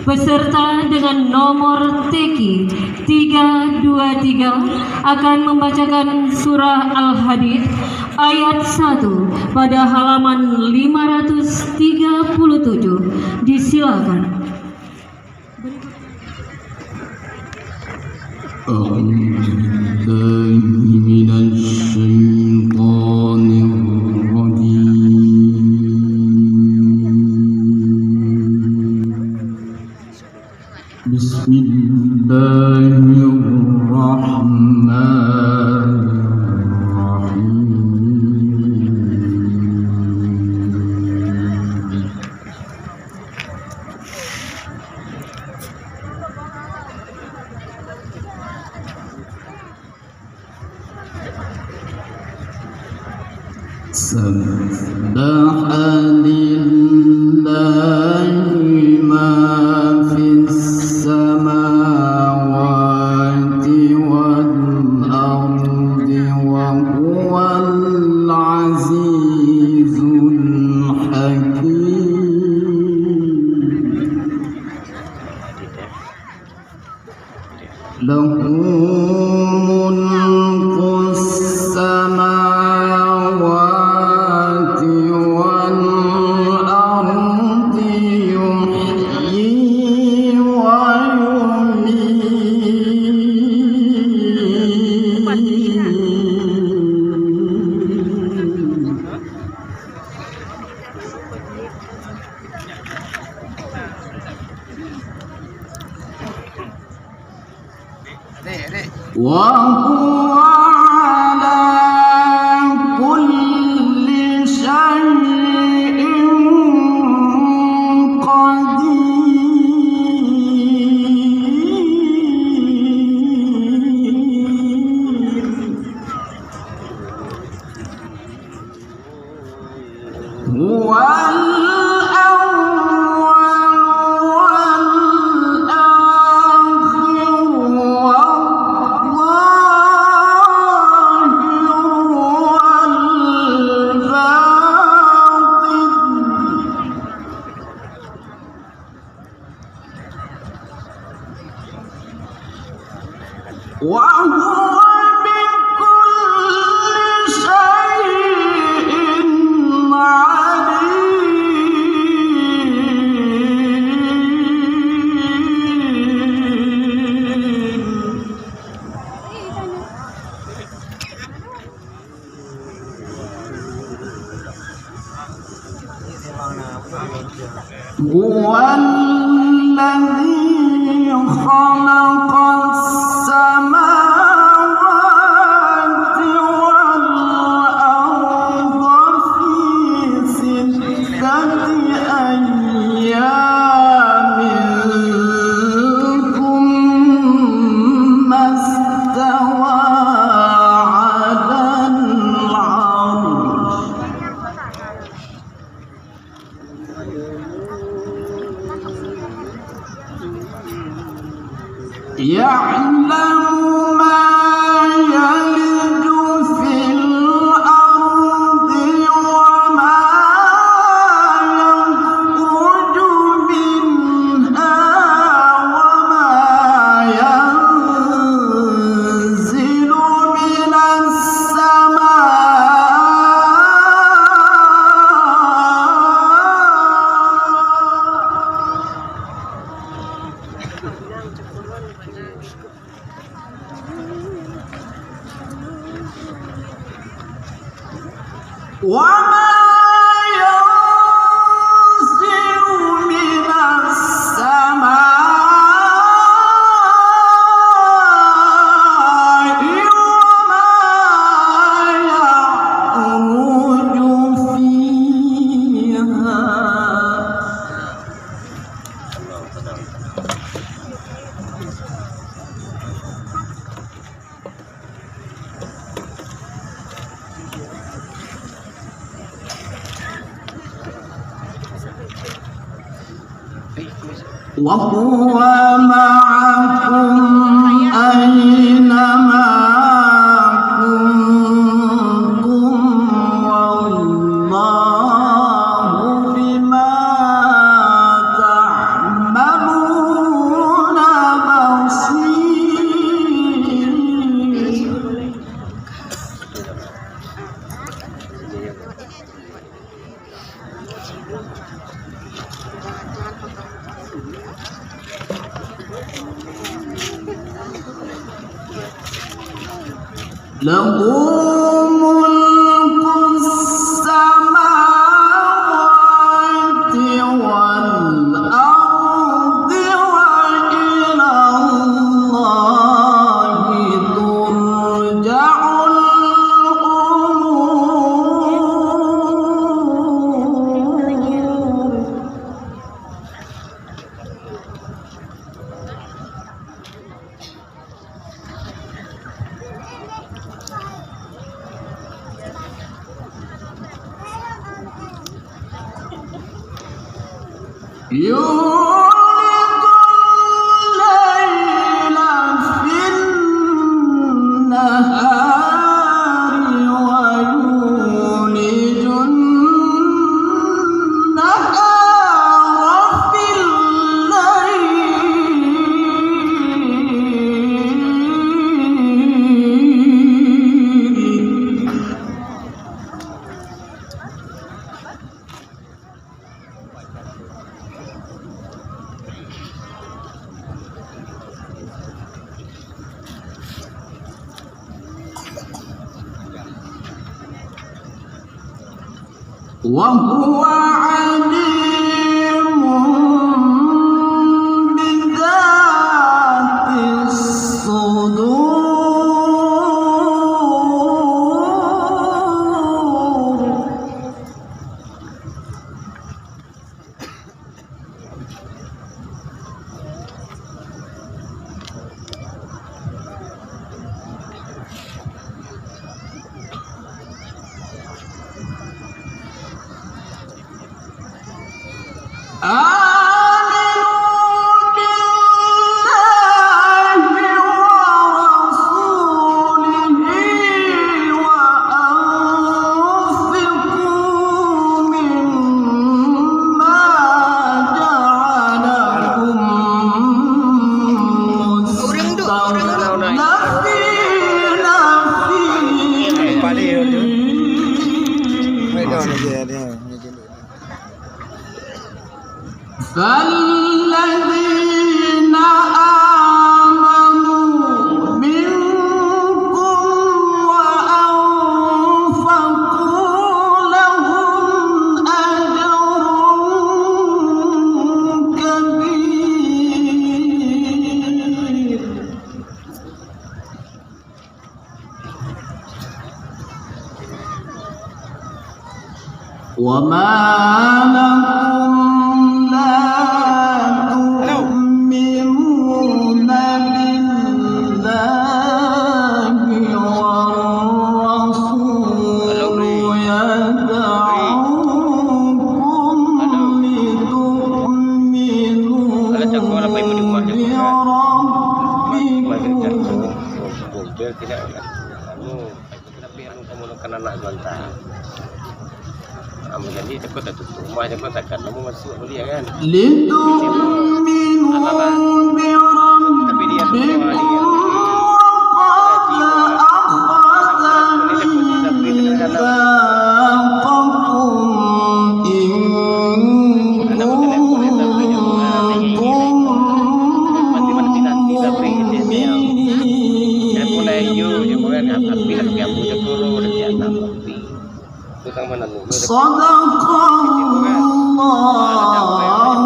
beserta dengan nomor TQ 323 akan membacakan surah Al-Hadid ayat 1 pada halaman 537. Disilakan. سبح لله ما في السماوات والأرض وهو العزيز الحكيم له ملك السماوات والأرض يحيي ويميت وهو على كل شيء قدير هو وهو بكل شيء عليم هو الذي خلق السماوات والأرض في 6 أيام ثم استوى على العرش يعلم ما يلج في الأرض وما يخرج منها وما ينزل من السماء وما ينزل من السماء وما يعرج فيها وهو معكم أينما كنتم والله بما تعملون lahu mulku samawati wal ardi wa ila Allahi turja'ul umur. يولد الليل في النهار ويولج النهار في الليل وهو عليم بذات الصدور. آمنوا بالله ورسوله وأنفقوا مما جعلكم مستخلفين فيه فالذين آمنوا منكم وأنفقوا لهم أجر كبير. وما لكم لا تؤمنون بالله والرسول يدعوكم لتؤمنوا بربكم jadi takut tak tutup rumah jangan takkan kamu masuk dia kan لتؤمنوا بربكم وقد أخذ ميثاقكم إن صدق الله العظيم.